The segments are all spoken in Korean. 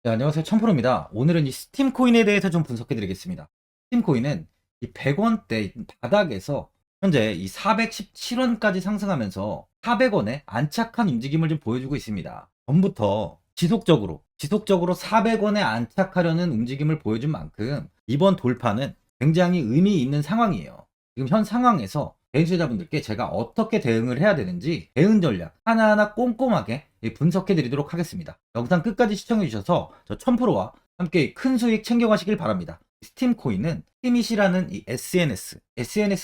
네, 안녕하세요. 천프로입니다. 오늘은 이 스팀 코인에 대해서 좀 분석해 드리겠습니다. 스팀 코인은 이 100원대 바닥에서 현재 이 417원까지 상승하면서 400원에 안착한 움직임을 좀 보여주고 있습니다. 전부터 지속적으로 400원에 안착하려는 움직임을 보여준 만큼 이번 돌파는 굉장히 의미 있는 상황이에요. 지금 현 상황에서 대주주자분들께 제가 어떻게 대응을 해야 되는지 대응 전략 하나하나 꼼꼼하게 분석해 드리도록 하겠습니다. 영상 끝까지 시청해 주셔서 저 천프로와 함께 큰 수익 챙겨가시길 바랍니다. 스팀 코인은 스팀잇이라는 이 SNS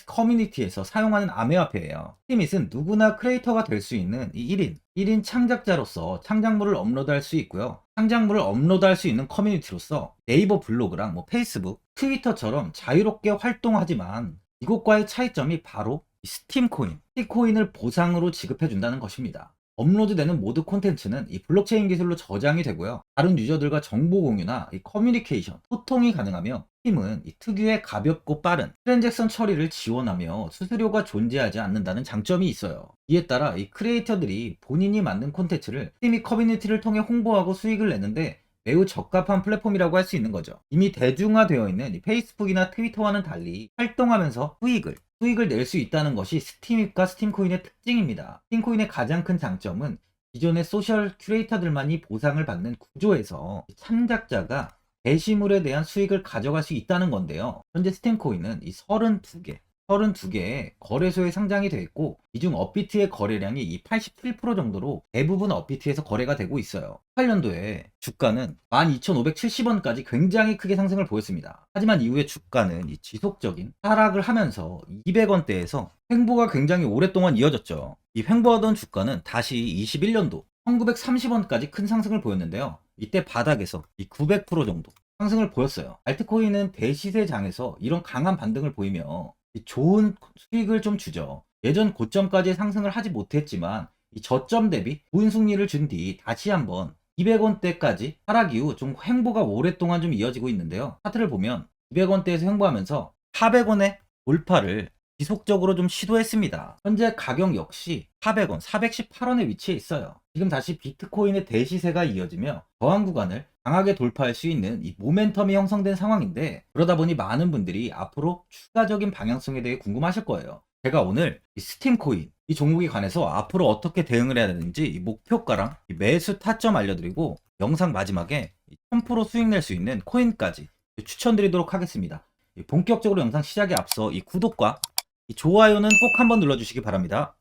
커뮤니티에서 사용하는 암호화폐예요. 스팀잇은 누구나 크리에이터가 될 수 있는 이 1인 창작자로서 창작물을 업로드할 수 있고요. 창작물을 업로드할 수 있는 커뮤니티로서 네이버 블로그랑 페이스북, 트위터처럼 자유롭게 활동하지만 이것과의 차이점이 바로 스팀코인을 보상으로 지급해준다는 것입니다. 업로드되는 모든 콘텐츠는 이 블록체인 기술로 저장이 되고요. 다른 유저들과 정보 공유나 이 커뮤니케이션, 소통이 가능하며 스팀은 이 특유의 가볍고 빠른 트랜잭션 처리를 지원하며 수수료가 존재하지 않는다는 장점이 있어요. 이에 따라 이 크리에이터들이 본인이 만든 콘텐츠를 스팀 커뮤니티를 통해 홍보하고 수익을 내는데 매우 적합한 플랫폼이라고 할 수 있는 거죠. 이미 대중화되어 있는 이 페이스북이나 트위터와는 달리 활동하면서 수익을 낼 수 있다는 것이 스팀잇과 스팀코인의 특징입니다. 스팀코인의 가장 큰 장점은 기존의 소셜 큐레이터들만이 보상을 받는 구조에서 참작자가 게시물에 대한 수익을 가져갈 수 있다는 건데요. 현재 스팀코인은 이 32개의 거래소에 상장이 되어 있고, 이 중 업비트의 거래량이 이 87% 정도로 대부분 업비트에서 거래가 되고 있어요. 18년도에 주가는 12,570원까지 굉장히 크게 상승을 보였습니다. 하지만 이후에 주가는 이 지속적인 하락을 하면서 200원대에서 횡보가 굉장히 오랫동안 이어졌죠. 이 횡보하던 주가는 다시 21년도 1930원까지 큰 상승을 보였는데요. 이때 바닥에서 이 900% 정도 상승을 보였어요. 알트코인은 대시세장에서 이런 강한 반등을 보이며 좋은 수익을 좀 주죠. 예전 고점까지 상승을 하지 못했지만 이 저점 대비 좋은 승리를 준 뒤 다시 한번 200원대까지 하락 이후 좀 횡보가 오랫동안 좀 이어지고 있는데요. 차트를 보면 200원대에서 횡보하면서 400원의 돌파를 지속적으로 좀 시도했습니다. 현재 가격 역시 400원, 418원에 위치해 있어요. 지금 다시 비트코인의 대시세가 이어지며 저항 구간을 강하게 돌파할 수 있는 이 모멘텀이 형성된 상황인데, 그러다 보니 많은 분들이 앞으로 추가적인 방향성에 대해 궁금하실 거예요. 제가 오늘 이 스팀코인 이 종목에 관해서 앞으로 어떻게 대응을 해야 되는지 이 목표가랑 이 매수 타점 알려드리고, 영상 마지막에 1000% 수익 낼 수 있는 코인까지 추천드리도록 하겠습니다. 본격적으로 영상 시작에 앞서 이 구독과 이 좋아요는 꼭 한번 눌러주시기 바랍니다.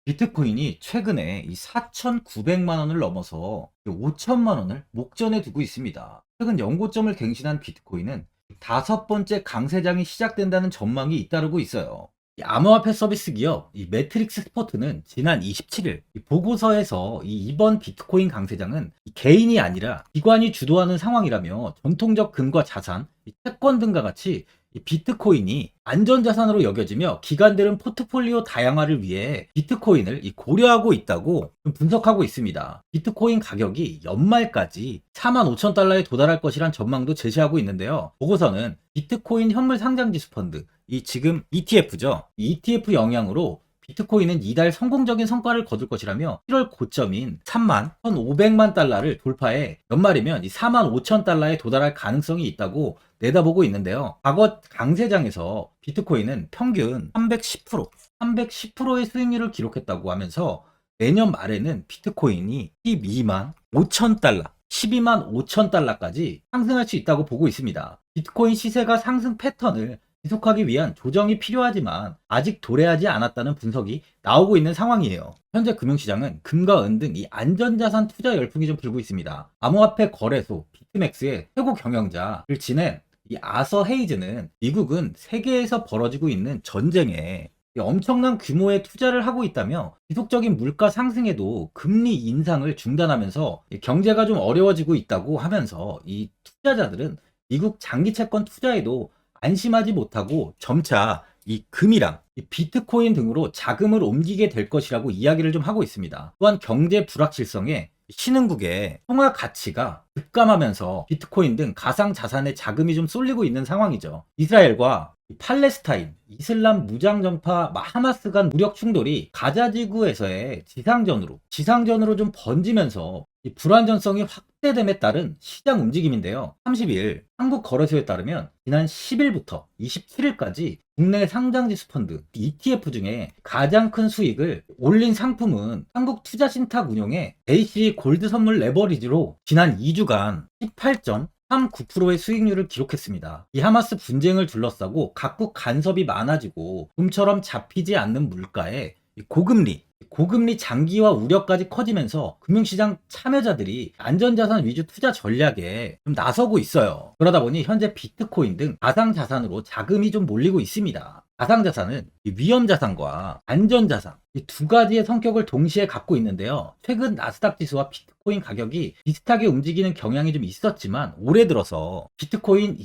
비트코인이 최근에 이 4,900만 원을 넘어서 5천만 원을 목전에 두고 있습니다. 최근 연고점을 갱신한 비트코인은 다섯 번째 강세장이 시작된다는 전망이 잇따르고 있어요. 이 암호화폐 서비스 기업 이 매트릭스 스포트는 지난 27일 보고서에서 이번 비트코인 강세장은 개인이 아니라 기관이 주도하는 상황이라며 전통적 금과 자산, 채권 등과 같이 비트코인이 안전자산으로 여겨지며 기관들은 포트폴리오 다양화를 위해 비트코인을 고려하고 있다고 분석하고 있습니다. 비트코인 가격이 연말까지 45,000달러에 도달할 것이란 전망도 제시하고 있는데요. 보고서는 비트코인 현물 상장지수 펀드, 지금 ETF죠. ETF 영향으로 비트코인은 이달 성공적인 성과를 거둘 것이라며 7월 고점인 31,500만 달러를 돌파해 연말이면 45,000달러에 도달할 가능성이 있다고 내다보고 있는데요. 과거 강세장에서 비트코인은 평균 310%의 수익률을 기록했다고 하면서 내년 말에는 비트코인이 12만 5천 달러까지 상승할 수 있다고 보고 있습니다. 비트코인 시세가 상승 패턴을 지속하기 위한 조정이 필요하지만 아직 도래하지 않았다는 분석이 나오고 있는 상황이에요. 현재 금융시장은 금과 은 등 이 안전자산 투자 열풍이 좀 불고 있습니다. 암호화폐 거래소 비트맥스의 최고 경영자를 지낸 이 아서 헤이즈는 미국은 세계에서 벌어지고 있는 전쟁에 엄청난 규모의 투자를 하고 있다며 지속적인 물가 상승에도 금리 인상을 중단하면서 경제가 좀 어려워지고 있다고 하면서 이 투자자들은 미국 장기 채권 투자에도 안심하지 못하고 점차 이 금이랑 이 비트코인 등으로 자금을 옮기게 될 것이라고 이야기를 좀 하고 있습니다. 또한 경제 불확실성에 신흥국의 통화 가치가 급감하면서 비트코인 등 가상 자산에 자금이 좀 쏠리고 있는 상황이죠. 이스라엘과 이 팔레스타인, 이슬람 무장정파 하마스 간 무력 충돌이 가자 지구에서의 지상전으로 좀 번지면서 이 불안전성이 확대됨에 따른 시장 움직임인데요. 30일 한국 거래소에 따르면 지난 10일부터 27일까지 국내 상장지수 펀드 ETF 중에 가장 큰 수익을 올린 상품은 한국 투자신탁 운용의 AC 골드 선물 레버리지로 지난 2주간 18.39%의 수익률을 기록했습니다. 이 하마스 분쟁을 둘러싸고 각국 간섭이 많아지고 좀처럼 잡히지 않는 물가에 고금리 장기화 우려까지 커지면서 금융시장 참여자들이 안전자산 위주 투자 전략에 좀 나서고 있어요. 그러다 보니 현재 비트코인 등 가상자산으로 자금이 좀 몰리고 있습니다. 가상자산은 위험자산과 안전자산 이 두 가지의 성격을 동시에 갖고 있는데요. 최근 나스닥 지수와 비트코인 가격이 비슷하게 움직이는 경향이 좀 있었지만 올해 들어서 비트코인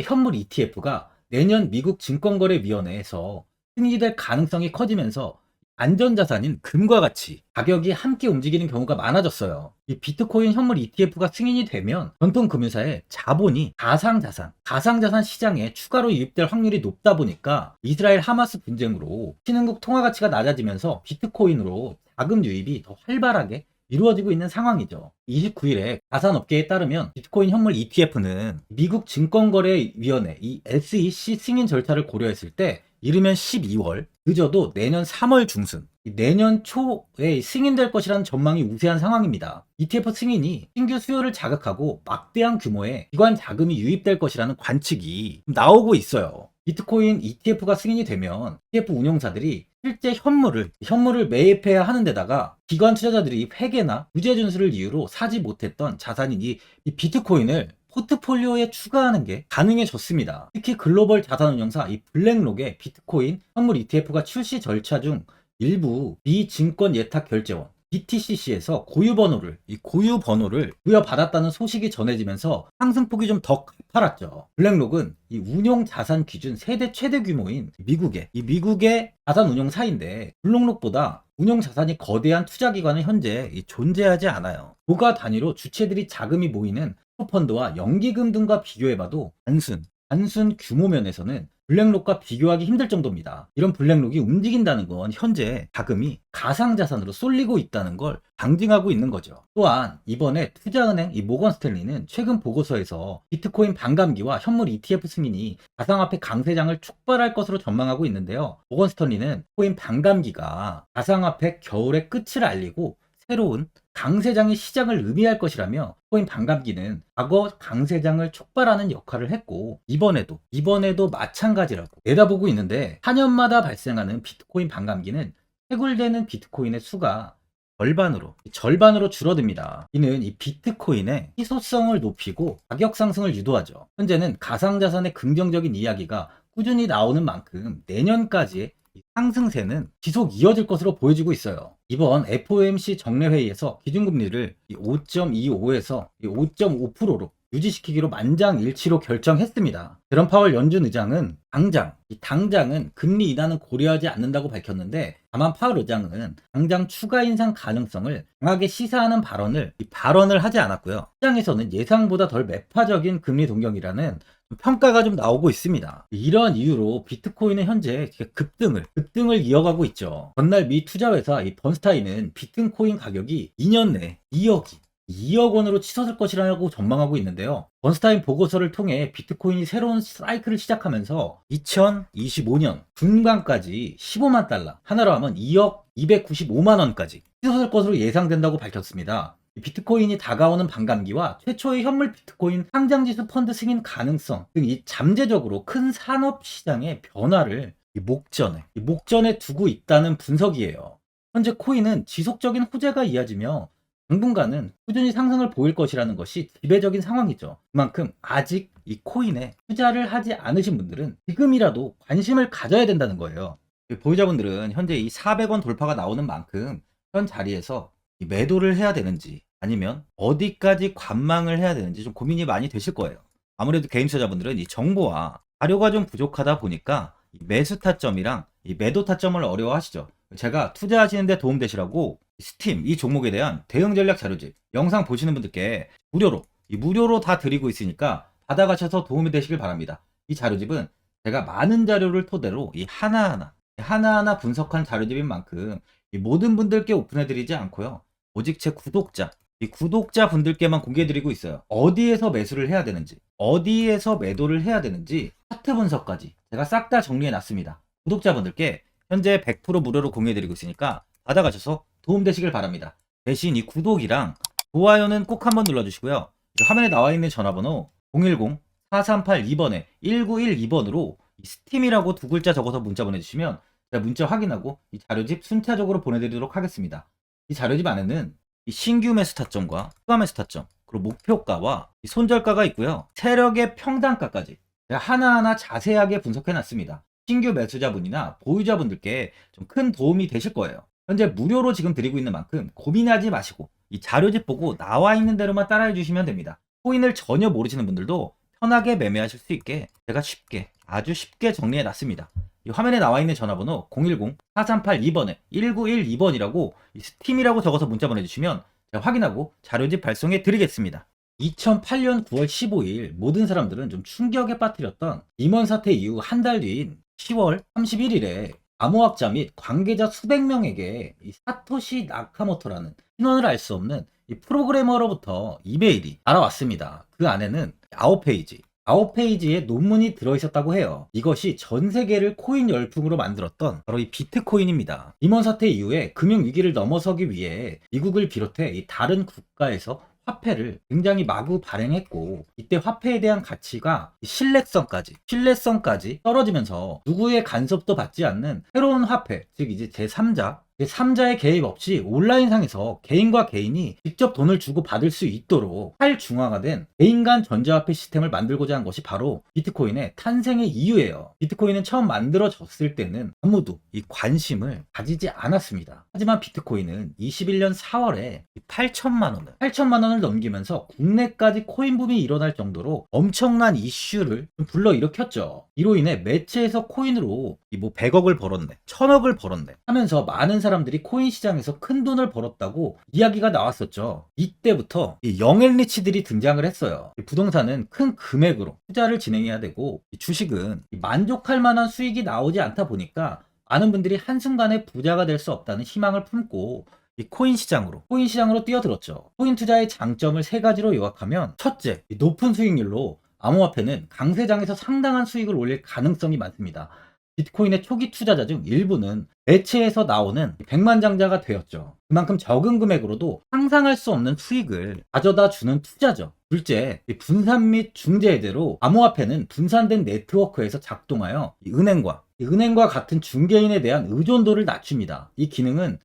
현물 ETF가 내년 미국 증권거래위원회에서 승인될 가능성이 커지면서 안전자산인 금과 같이 가격이 함께 움직이는 경우가 많아졌어요. 이 비트코인 현물 ETF가 승인이 되면 전통 금융사의 자본이 가상자산 시장에 추가로 유입될 확률이 높다 보니까 이스라엘 하마스 분쟁으로 신흥국 통화 가치가 낮아지면서 비트코인으로 자금 유입이 더 활발하게 이루어지고 있는 상황이죠. 29일에 가산업계에 따르면 비트코인 현물 ETF는 미국 증권거래위원회 이 SEC 승인 절차를 고려했을 때 이르면 12월, 늦어도 내년 3월 중순, 내년 초에 승인될 것이라는 전망이 우세한 상황입니다. ETF 승인이 신규 수요를 자극하고 막대한 규모의 기관 자금이 유입될 것이라는 관측이 나오고 있어요. 비트코인 ETF가 승인이 되면 ETF 운용사들이 실제 현물을 매입해야 하는 데다가 기관 투자자들이 회계나 유제 준수를 이유로 사지 못했던 자산인 이 비트코인을 포트폴리오에 추가하는 게 가능해졌습니다. 특히 글로벌 자산운용사 이 블랙록의 비트코인 현물 ETF가 출시 절차 중 일부 비증권 예탁 결제원 BTCC에서 고유번호를 부여받았다는 소식이 전해지면서 상승폭이 좀 더 가팔았죠. 블랙록은 이 운용 자산 기준 세대 최대 규모인 미국의 자산 운용사인데 블랙록보다 운용 자산이 거대한 투자 기관은 현재 존재하지 않아요. 조가 단위로 주체들이 자금이 모이는 펀드와 연기금 등과 비교해봐도 단순 규모 면에서는 블랙록과 비교하기 힘들 정도입니다. 이런 블랙록이 움직인다는 건 현재 자금이 가상자산으로 쏠리고 있다는 걸 상징하고 있는 거죠. 또한 이번에 투자은행 모건 스탠리는 최근 보고서에서 비트코인 반감기와 현물 ETF 승인이 가상화폐 강세장을 촉발할 것으로 전망하고 있는데요. 모건 스탠리는 코인 반감기가 가상화폐 겨울의 끝을 알리고 새로운 강세장이 시작을 의미할 것이라며 코인 반감기는 과거 강세장을 촉발하는 역할을 했고 이번에도 마찬가지라고 내다보고 있는데 4년마다 발생하는 비트코인 반감기는 해굴되는 비트코인의 수가 절반으로 줄어듭니다. 이는 이 비트코인의 희소성을 높이고 가격 상승을 유도하죠. 현재는 가상자산의 긍정적인 이야기가 꾸준히 나오는 만큼 내년까지의 상승세는 지속 이어질 것으로 보여지고 있어요. 이번 FOMC 정례회의에서 기준금리를 5.25에서 5.5%로 유지시키기로 만장일치로 결정했습니다. 제롬 파월 연준 의장은 당장은 금리 인하는 고려하지 않는다고 밝혔는데 다만 파월 의장은 당장 추가 인상 가능성을 강하게 시사하는 발언을 하지 않았고요. 시장에서는 예상보다 덜 매파적인 금리 동경이라는 평가가 좀 나오고 있습니다. 이런 이유로 비트코인은 현재 급등을 이어가고 있죠. 전날 미 투자회사 번스타인은 비트코인 가격이 2년 내 2억 원으로 치솟을 것이라고 전망하고 있는데요. 번스타인 보고서를 통해 비트코인이 새로운 사이클을 시작하면서 2025년 중반까지 15만 달러, 하나로 하면 2억 295만 원까지 치솟을 것으로 예상된다고 밝혔습니다. 비트코인이 다가오는 반감기와 최초의 현물 비트코인 상장지수 펀드 승인 가능성 등 이 잠재적으로 큰 산업 시장의 변화를 목전에 두고 있다는 분석이에요. 현재 코인은 지속적인 호재가 이어지며 당분간은 꾸준히 상승을 보일 것이라는 것이 지배적인 상황이죠. 그만큼 아직 이 코인에 투자를 하지 않으신 분들은 지금이라도 관심을 가져야 된다는 거예요. 보유자분들은 현재 이 400원 돌파가 나오는 만큼 현 자리에서 매도를 해야 되는지 아니면 어디까지 관망을 해야 되는지 좀 고민이 많이 되실 거예요. 아무래도 개인 투자자분들은 이 정보와 자료가 좀 부족하다 보니까 매수 타점이랑 이 매도 타점을 어려워하시죠. 제가 투자하시는데 도움되시라고 스팀 이 종목에 대한 대응 전략 자료집 영상 보시는 분들께 무료로 다 드리고 있으니까 받아가셔서 도움이 되시길 바랍니다. 이 자료집은 제가 많은 자료를 토대로 이 하나하나 분석한 자료집인 만큼 이 모든 분들께 오픈해드리지 않고요. 오직 제 이 구독자 분들께만 공개해드리고 있어요. 어디에서 매수를 해야 되는지, 어디에서 매도를 해야 되는지 차트 분석까지 제가 싹 다 정리해놨습니다. 구독자분들께 현재 100% 무료로 공유해드리고 있으니까 받아가셔서 도움되시길 바랍니다. 대신 이 구독이랑 좋아요는 꼭 한번 눌러주시고요. 화면에 나와 있는 전화번호 010-4382번에 1912번으로 스팀이라고 두 글자 적어서 문자 보내주시면 제가 문자 확인하고 이 자료집 순차적으로 보내드리도록 하겠습니다. 이 자료집 안에는 이 신규 매수 타점과 추가 매수 타점, 그리고 목표가와 이 손절가가 있고요. 세력의 평단가까지 제가 하나하나 자세하게 분석해놨습니다. 신규 매수자분이나 보유자분들께 좀 큰 도움이 되실 거예요. 현재 무료로 지금 드리고 있는 만큼 고민하지 마시고 이 자료집 보고 나와 있는 대로만 따라해 주시면 됩니다. 코인을 전혀 모르시는 분들도 편하게 매매하실 수 있게 제가 아주 쉽게 정리해 놨습니다. 이 화면에 나와 있는 전화번호 010-4382번에 1912번이라고 스팀이라고 적어서 문자 보내주시면 제가 확인하고 자료집 발송해 드리겠습니다. 2008년 9월 15일 모든 사람들은 좀 충격에 빠뜨렸던 리먼 사태 이후 한 달 뒤인 10월 31일에 암호학자 및 관계자 수백 명에게 이 사토시 나카모토라는 신원을 알 수 없는 이 프로그래머로부터 이메일이 날아왔습니다. 그 안에는 9페이지의 논문이 들어있었다고 해요. 이것이 전 세계를 코인 열풍으로 만들었던 바로 이 비트코인입니다. 리먼 사태 이후에 금융위기를 넘어서기 위해 미국을 비롯해 이 다른 국가에서 화폐를 굉장히 마구 발행했고, 이때 화폐에 대한 가치가 신뢰성까지 떨어지면서 누구의 간섭도 받지 않는 새로운 화폐, 즉 이제 제3자의 개입 없이 온라인상에서 개인과 개인이 직접 돈을 주고 받을 수 있도록 탈중앙화된 개인 간 전자화폐 시스템을 만들고자 한 것이 바로 비트코인의 탄생의 이유예요. 비트코인은 처음 만들어졌을 때는 아무도 이 관심을 가지지 않았습니다. 하지만 비트코인은 21년 4월에 8천만 원을 넘기면서 국내까지 코인 붐이 일어날 정도로 엄청난 이슈를 불러일으켰죠. 이로 인해 매체에서 코인으로 100억을 벌었네, 1000억을 벌었네 하면서 많은 사람들이 코인 시장에서 큰 돈을 벌었다고 이야기가 나왔었죠. 이때부터 영앤리치들이 등장을 했어요. 부동산은 큰 금액으로 투자를 진행해야 되고, 주식은 만족할 만한 수익이 나오지 않다 보니까 많은 분들이 한순간에 부자가 될 수 없다는 희망을 품고 이 코인 시장으로 뛰어들었죠. 코인 투자의 장점을 세 가지로 요약하면, 첫째, 높은 수익률로 암호화폐는 강세장에서 상당한 수익을 올릴 가능성이 많습니다. 비트코인의 초기 투자자 중 일부는 매체에서 나오는 백만장자가 되었죠. 그만큼 적은 금액으로도 상상할 수 없는 수익을 가져다 주는 투자죠. 둘째, 분산 및 중재대로 암호화폐는 분산된 네트워크에서 작동하여 은행과 같은 중개인에 대한 의존도를 낮춥니다. 이 기능은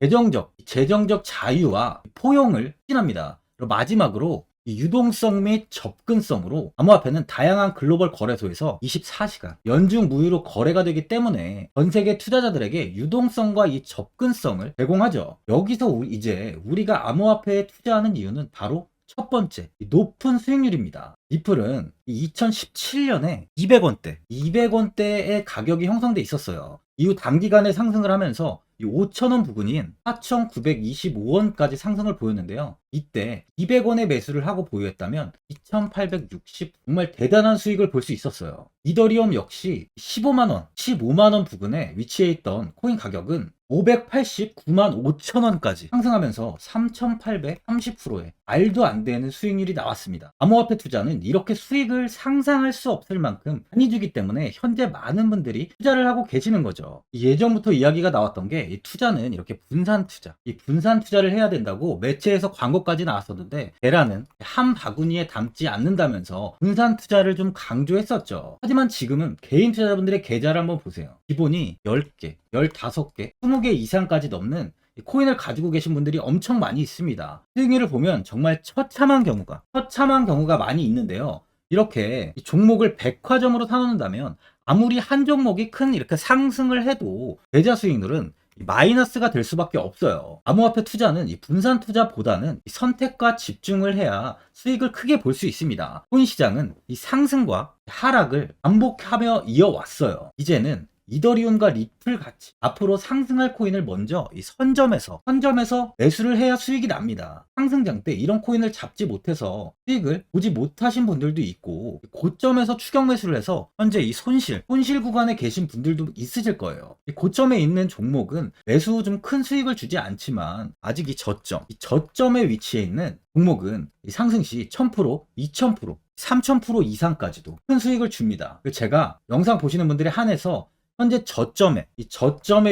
재정적 자유와 포용을 추진합니다. 그리고 마지막으로 유동성 및 접근성으로 암호화폐는 다양한 글로벌 거래소에서 24시간 연중 무휴로 거래가 되기 때문에 전 세계 투자자들에게 유동성과 이 접근성을 제공하죠. 여기서 이제 우리가 암호화폐에 투자하는 이유는 바로 첫 번째, 높은 수익률입니다. 리플은 2017년에 200원대의 가격이 형성돼 있었어요. 이후 단기간에 상승을 하면서 5,000원 부근인 4,925원까지 상승을 보였는데요. 이때 200원에 매수를 하고 보유했다면 2,860 정말 대단한 수익을 볼 수 있었어요. 이더리움 역시 15만원 부근에 위치해 있던 코인 가격은 589만 5천원까지 상승하면서 3,830%의 말도 안 되는 수익률이 나왔습니다. 암호화폐 투자는 이렇게 수익을 상상할 수 없을 만큼 많이 주기 때문에 현재 많은 분들이 투자를 하고 계시는 거죠. 예전부터 이야기가 나왔던 게 이 투자는 이렇게 분산 투자를 해야 된다고 매체에서 광고까지 나왔었는데, 테라는 한 바구니에 담지 않는다면서 분산 투자를 좀 강조했었죠. 하지만 지금은 개인 투자자분들의 계좌를 한번 보세요. 기본이 10개, 15개, 20개 이상까지 넘는 코인을 가지고 계신 분들이 엄청 많이 있습니다. 수익률을 보면 정말 처참한 경우가 많이 있는데요. 이렇게 종목을 백화점으로 사놓는다면 아무리 한 종목이 큰 이렇게 상승을 해도 계좌 수익률은 마이너스가 될 수밖에 없어요. 암호화폐 투자는 이 분산 투자보다는 이 선택과 집중을 해야 수익을 크게 볼 수 있습니다. 코인 시장은 이 상승과 하락을 반복하며 이어왔어요. 이제는 이더리움과 리플 같이 앞으로 상승할 코인을 먼저 이 선점에서 매수를 해야 수익이 납니다. 상승장 때 이런 코인을 잡지 못해서 수익을 보지 못하신 분들도 있고, 고점에서 추격 매수를 해서 현재 이 손실 구간에 계신 분들도 있으실 거예요. 이 고점에 있는 종목은 매수 후 좀 큰 수익을 주지 않지만, 아직 이 저점에 위치해 있는 종목은 이 상승 시 1000%, 2000%, 3000% 이상까지도 큰 수익을 줍니다. 제가 영상 보시는 분들에 한해서 현재 저점에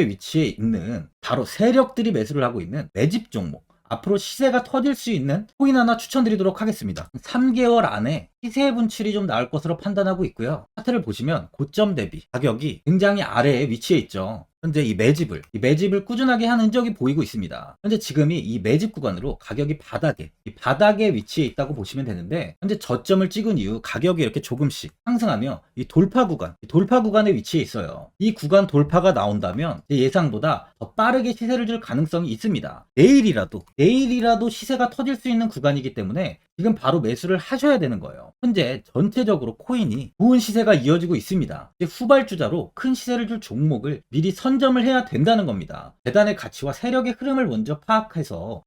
위치해 있는 바로 세력들이 매수를 하고 있는 매집 종목, 앞으로 시세가 터질 수 있는 코인 하나 추천드리도록 하겠습니다. 3개월 안에 시세 분출이 좀 나올 것으로 판단하고 있고요. 차트를 보시면 고점 대비 가격이 굉장히 아래에 위치해 있죠. 현재 이 매집을 꾸준하게 한 흔적이 보이고 있습니다. 현재 지금이 이 매집 구간으로 가격이 바닥에 위치해 있다고 보시면 되는데, 현재 저점을 찍은 이후 가격이 이렇게 조금씩 상승하며 이 돌파 구간에 위치해 있어요. 이 구간 돌파가 나온다면 제 예상보다 더 빠르게 시세를 줄 가능성이 있습니다. 내일이라도 시세가 터질 수 있는 구간이기 때문에 지금 바로 매수를 하셔야 되는 거예요. 현재 전체적으로 코인이 좋은 시세가 이어지고 있습니다. 후발주자로 큰 시세를 줄 종목을 미리 선점을 해야 된다는 겁니다. 재단의 가치와 세력의 흐름을 먼저 파악해서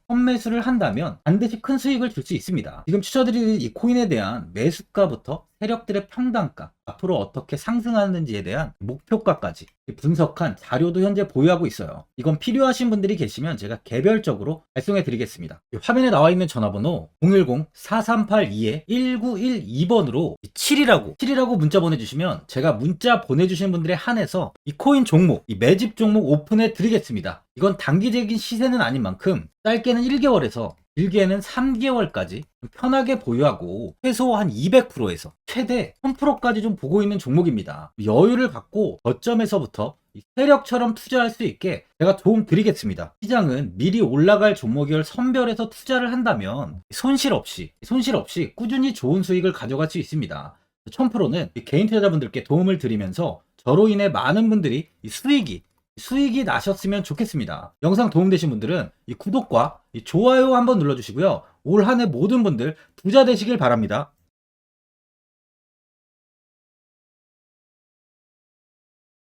선매수를 한다면 반드시 큰 수익을 줄 수 있습니다. 지금 추천드리는 이 코인에 대한 매수가부터 세력들의 평단가, 앞으로 어떻게 상승하는지에 대한 목표가까지 분석한 자료도 현재 보유하고 있어요. 이건 필요하신 분들이 계시면 제가 개별적으로 발송해 드리겠습니다. 화면에 나와 있는 전화번호 010-4382-1912번으로 7이라고 문자 보내주시면 제가 문자 보내주신 분들에 한해서 이 코인 종목, 이 매집 종목 오픈해 드리겠습니다. 이건 단기적인 시세는 아닌 만큼 짧게는 1개월에서 길게는 3개월까지 편하게 보유하고 최소 한 200%에서 최대 1000%까지 좀 보고 있는 종목입니다. 여유를 갖고 저점에서부터 세력처럼 투자할 수 있게 제가 도움 드리겠습니다. 시장은 미리 올라갈 종목을 선별해서 투자를 한다면 손실 없이 꾸준히 좋은 수익을 가져갈 수 있습니다. 1000%는 개인 투자자분들께 도움을 드리면서 저로 인해 많은 분들이 수익이 나셨으면 좋겠습니다. 영상 도움되신 분들은 이 구독과 이 좋아요 한번 눌러주시고요. 올 한 해 모든 분들 부자 되시길 바랍니다.